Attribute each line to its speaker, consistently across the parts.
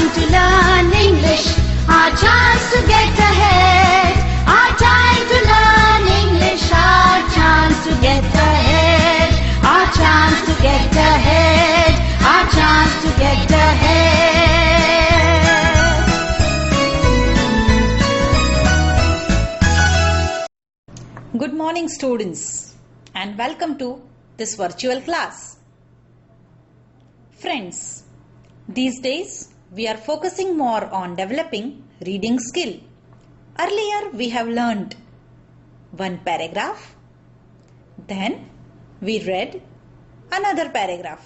Speaker 1: time to learn English, our chance to get ahead. Our time to learn English, our chance to get ahead. Our chance to get ahead. Our chance to get ahead.
Speaker 2: Good morning, students, and welcome to this virtual class. Friends, these days we are focusing more on developing reading skill. Earlier we have learned one paragraph, then we read another paragraph,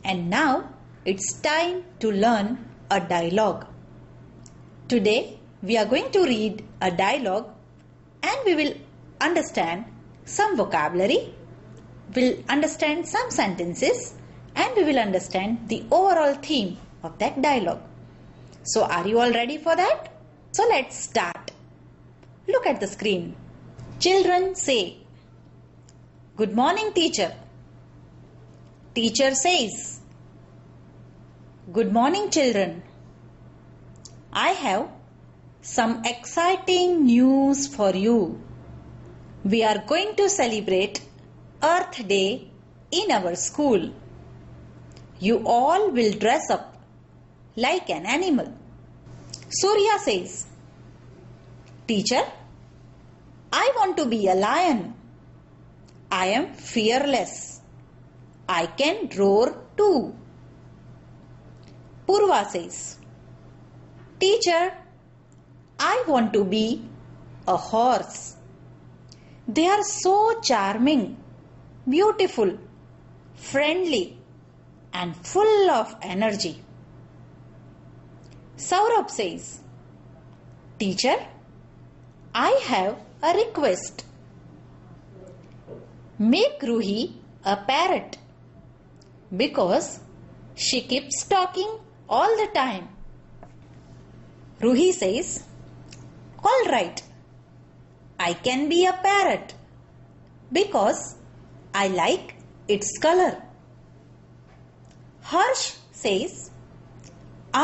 Speaker 2: and now it's time to learn a dialogue. Today we are going to read a dialogue and we will understand some vocabulary, will understand some sentences, and we will understand the overall theme of that dialogue. So are you all ready for that? So let's start. Look at the screen. Children say, "Good morning, teacher." Teacher says, "Good morning, children. I have some exciting news for you. We are going to celebrate Earth Day in our school. You all will dress up like an animal." Surya says, "Teacher, I want to be a lion. I am fearless. I can roar too." Purva says, "Teacher, I want to be a horse. They are so charming, beautiful, friendly, and full of energy." Saurabh says, "Teacher, I have a request. Make Ruhi a parrot because she keeps talking all the time." Ruhi says, "All right, I can be a parrot because I like its color." Harsh says,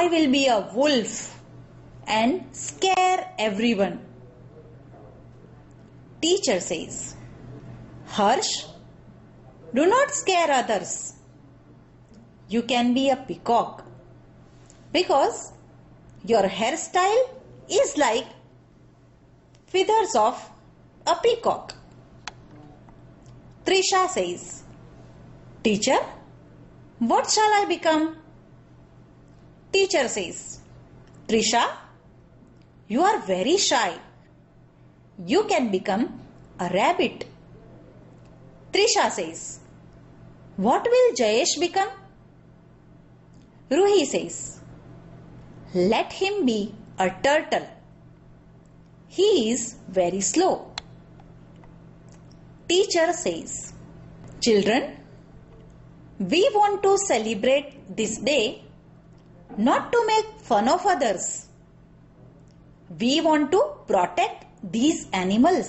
Speaker 2: "I will be a wolf and scare everyone." Teacher says, "Harsh, do not scare others. You can be a peacock because your hairstyle is like feathers of a peacock." Trisha says, "Teacher, what shall I become?" Teacher says, "Trisha, you are very shy. You can become a rabbit." Trisha says, "What will Jayesh become?" Ruhi says, "Let him be a turtle. He is very slow." Teacher says, "Children, we want to celebrate this day not to make fun of others. We want to protect these animals.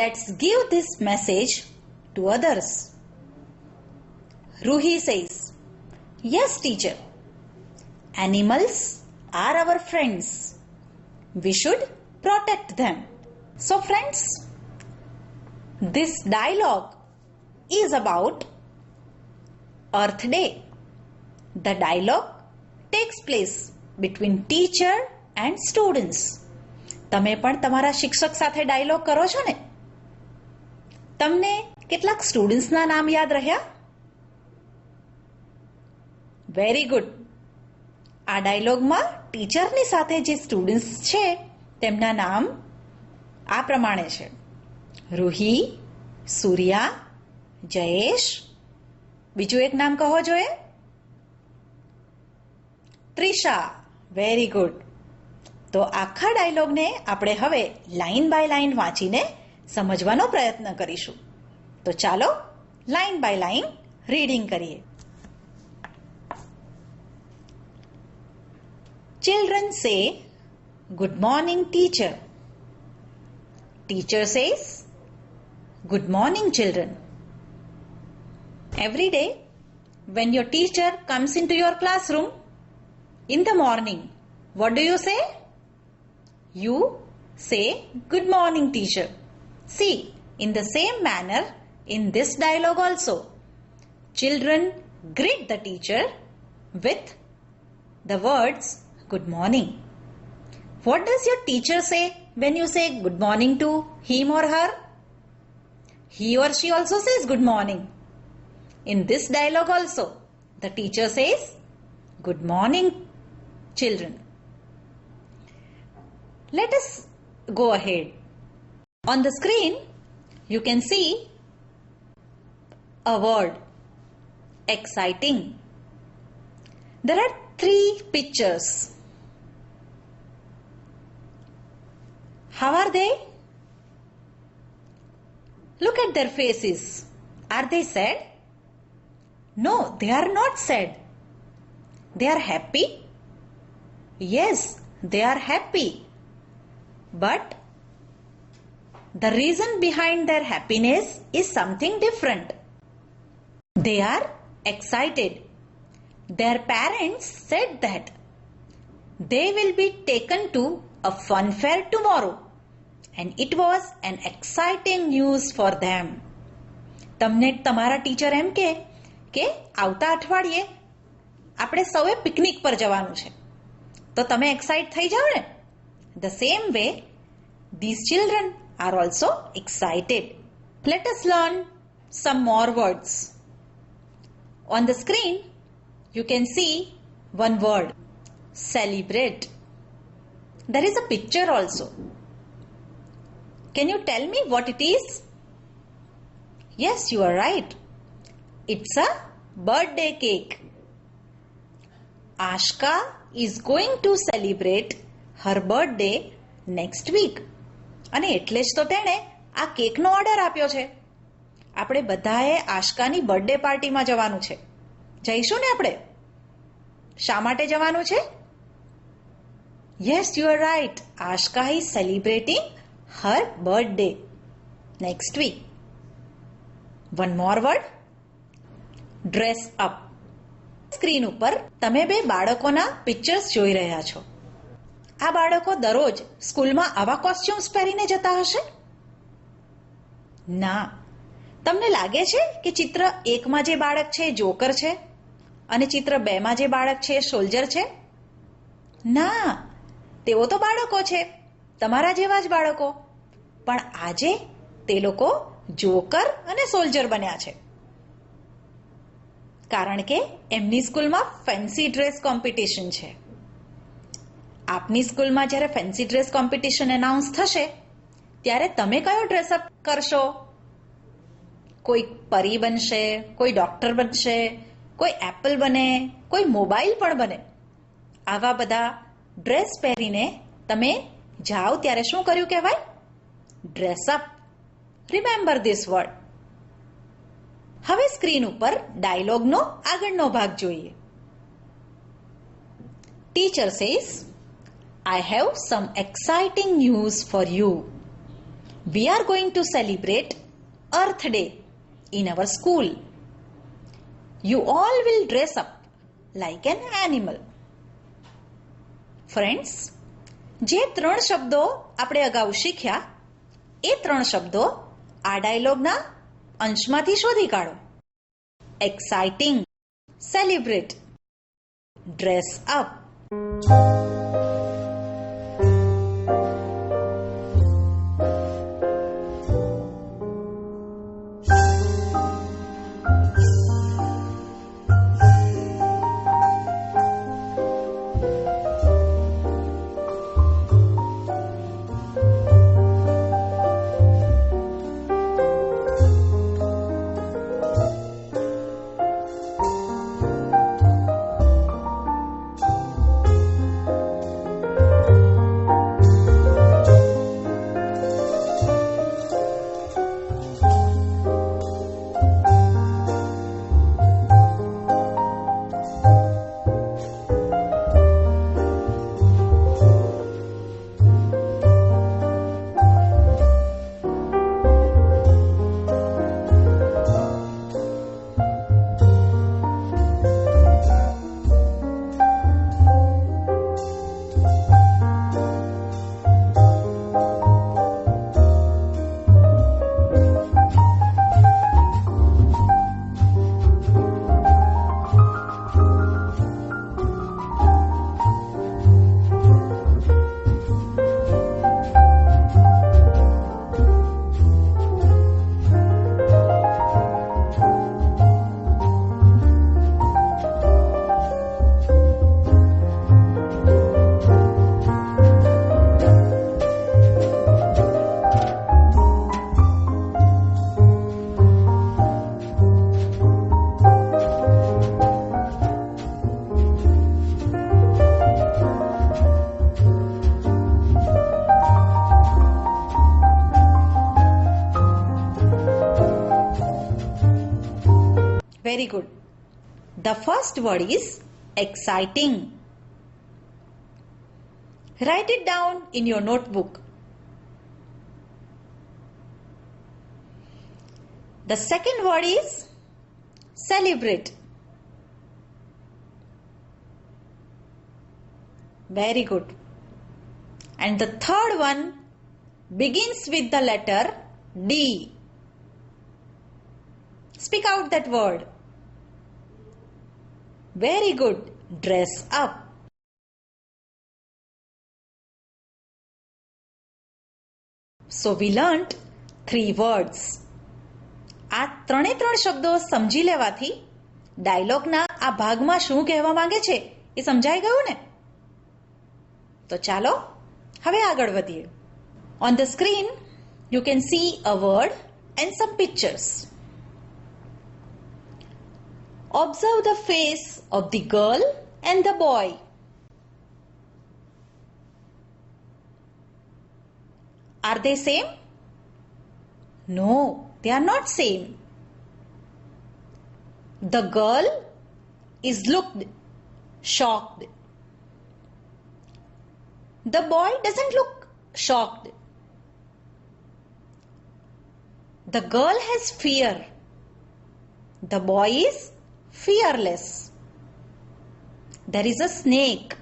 Speaker 2: Let's give this message to others." Ruhi says, "Yes, teacher. Animals are our friends. We should protect them." So friends, this dialogue is about Earth Day. The dialogue takes place between teacher and students. તમે પણ તમારા શિક્ષક સાથે dialog કરો છો ને? તમને કેટલાક સ્ટુડન્ટ્સના નામ યાદ રહ્યા? Very good. આ ડાયલોગમાં ટીચરની સાથે જે સ્ટુડન્ટ્સ છે તેમના નામ આ પ્રમાણે છે: રૂહી, સૂર્યા, જયેશ. બીજું એક નામ કહો જોઈએ. ત્રિષા. Very good. તો આખા ડાયલોગને આપણે હવે લાઈન બાય લાઈન વાંચીને સમજવાનો પ્રયત્ન કરીશું. તો ચાલો લાઈન બાય લાઈન રીડિંગ કરીએ. Children say, "Good morning, teacher." Teacher says, "Good morning, children." Every day, when your teacher comes into your classroom, In the morning, what do you say? You say, good morning, teacher. See, in the same manner, in this dialogue also, children greet the teacher with the words, good morning. What does your teacher say when you say good morning to him or her? He or she also says good morning. In this dialogue also, the teacher says, good morning, children. Let us go ahead. On the screen, you can see a word, exciting. There are 3 pictures. How are they? Look at their faces. Are they sad? No, they are not sad. They are happy? Yes, they are happy. But the reason behind their happiness is something different. They are excited. Their parents said that they will be taken to a fun fair tomorrow, and it was an exciting news for them. તમને તમારા teacher એમ કે આવતા અઠવાડિયે આપણે સૌએ picnic પર જવાનું છે, તો તમે એક્સાઇટ થઈ જાઓ ને. The same way, these children are also excited. Let us learn some more words. On the screen, you can see one word, celebrate. There is a picture also. Can you tell me what it is? Yes, you are right. It's a birthday cake. Ashka is going to celebrate her birthday next week. અને એટલે જ તો તેણે આ કેકનો order આપ્યો છે. આપણે બધાએ આશકાની બર્થડે પાર્ટીમાં જવાનું છે. જઈશું ને આપણે? શા માટે જવાનું છે? Yes, you are right. Ashka is celebrating her birthday next week. One more word, dress up. Screen ઉપર તમે 2 બાળકોના પિક્ચર્સ જોઈ રહ્યા છો. આ બાળકો દરરોજ સ્કૂલમાં આવા કોસ્ચ્યુમ્સ પહેરીને જતા હશે? ના. તમને લાગે છે કે ચિત્ર 1માં જે બાળક છે જોકર છે અને ચિત્ર 2માં જે બાળક છે સોલ્જર છે? ના, તેઓ તો બાળકો છે, તમારા જેવા જ બાળકો. પણ આજે તે લોકો જોકર અને સોલ્જર બન્યા છે, કારણ કે એમની સ્કૂલમાં ફેન્સી ડ્રેસ કોમ્પિટિશન છે. આપની સ્કૂલમાં જ્યારે ફેન્સી ડ્રેસ કોમ્પિટિશન એનાઉન્સ થશે ત્યારે તમે કયો ડ્રેસઅપ કરશો? કોઈ પરી બનશે, કોઈ ડોક્ટર બનશે, કોઈ એપલ બને, કોઈ મોબાઈલ પણ બને. આવા બધા ડ્રેસ પહેરીને તમે જાઓ ત્યારે શું કર્યું કહેવાય? ડ્રેસઅપ. Remember this word. હવે સ્ક્રીન ઉપર ડાયલોગનો આગળનો ભાગ જોઈએ. Teacher says, I have some exciting news for you. We are going to celebrate Earth Day in our school. You all will dress up like an animal. Friends, જે 3 શબ્દો આપણે અગાઉ શીખ્યા એ 3 શબ્દો આ ડાયલોગના અંશમાંથી શોધી કાઢો. Exciting, celebrate, dress up. Very good. The first word is exciting. Write it down in your notebook. The second word is celebrate. Very good. And the third one begins with the letter D. Speak out that word. Very good. Dress up. So we learnt 3 words. આ ત્રણે ત્રણ શબ્દો સમજી લેવાથી ડાયલોગના આ ભાગમાં શું કહેવા માંગે છે એ સમજાઈ ગયું ને? તો ચાલો હવે આગળ વધીએ. On the screen you can see a word and some pictures. Observe the face of the girl and the boy. Are they same? No, they are not same. The girl is looked shocked. The boy doesn't look shocked. The girl has fear. The boy is fearless. There is a snake.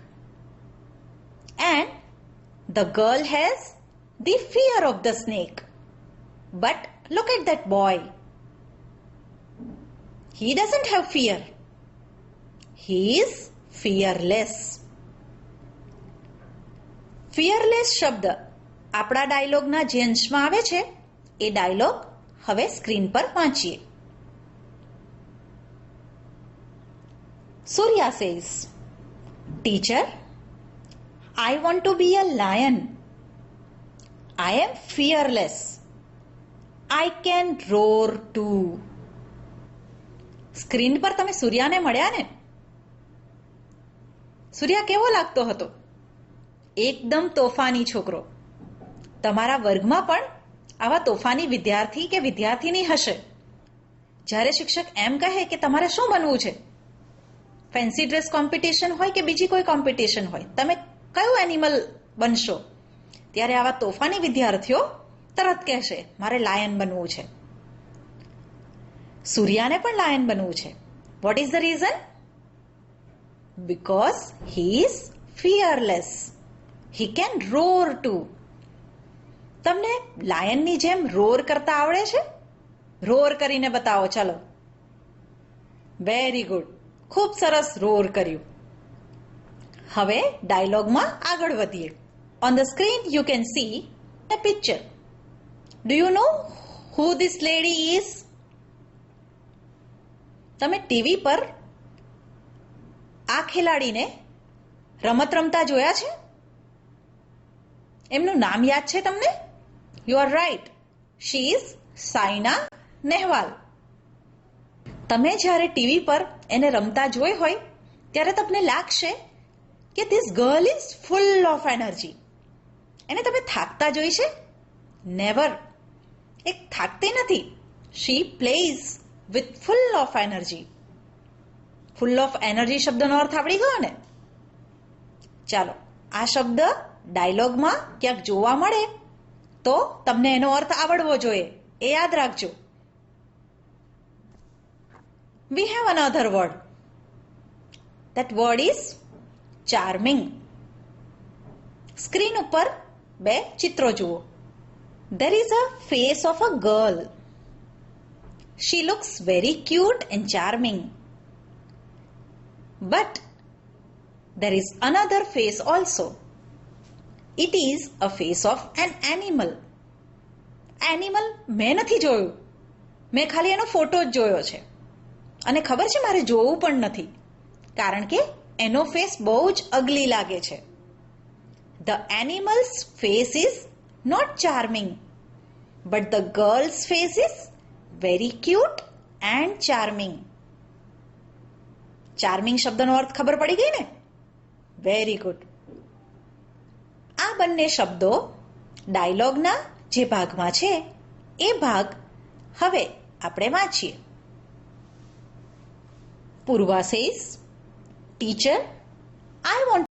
Speaker 2: And the girl has the fear of the snake. But look at that boy. He doesn't have fear. He is fearless. Fearless શબ્દ આપણા ડાયલોગના જે અંશમાં આવે છે એ dialog હવે screen પર વાંચીએ. Surya says, Teacher, I want to be a lion. I am fearless. I can roar too. Screen પર તમે સૂર્યાને મળ્યા ને? સૂર્યા કેવો લાગતો હતો? એકદમ તોફાની છોકરો. તમારા વર્ગમાં પણ આવા તોફાની વિદ્યાર્થી કે વિદ્યાર્થીની હશે. જ્યારે શિક્ષક એમ કહે કે તમારે શું બનવું છે, ફેન્સી ડ્રેસ કોમ્પિટિશન હોય કે બીજી કોઈ કોમ્પિટિશન હોય, તમે કયું એનિમલ બનશો, ત્યારે આવા તોફાની વિદ્યાર્થીઓ તરત કહેશે મારે લાયન બનવું છે. સૂર્યાને પણ લાયન બનવું છે. What is the reason? Because he is fearless. He can roar too. તમને લાયનની જેમ રોર કરતા આવડે છે? રોર કરીને બતાવો ચલો. Very good. ખૂબ સરસ રોર કર્યું. હવે ડાયલોગમાં આગળ વધીએ. On the screen you can see a picture. Do you know who this lady is? તમે ટીવી પર આ ખેલાડીને રમત રમતા જોયા છે? એમનું નામ યાદ છે તમને? You are right. She is Saina Nehwal. તમે જ્યારે ટીવી પર એને રમતા જોઈ હોય ત્યારે તમને લાગશે કે this girl is full of energy. એને તમે થાકતા જોઈ છે? નેવર. એક થાકતી નથી. She plays with full of energy. Full of energy શબ્દનો અર્થ આવડી ગયો ને? ચાલો આ શબ્દ ડાયલોગમાં ક્યાંક જોવા મળે તો તમને એનો અર્થ આવડવો જોઈએ, એ યાદ રાખજો. We have another word. That word is charming. Screen ઉપર 2 ચિત્રો જુઓ. There is a face of a girl. She looks very cute and charming. But there is another face also. It is a face of an animal. Animal મેં નથી જોયું. મેં ખાલી એનો photo જ જોયો છે. અને ખબર છે મારે જોવું પણ નથી, કારણ કે એનો ફેસ બહુ જ અગલી લાગે છે. The animal's face is not charming, but the girl's face is very cute and charming. Charming શબ્દનો અર્થ ખબર પડી ગઈ ને? Very good. આ બંને શબ્દો ડાયલોગના જે ભાગમાં છે એ ભાગ હવે આપણે વાંચીએ. Purva says, Teacher, I want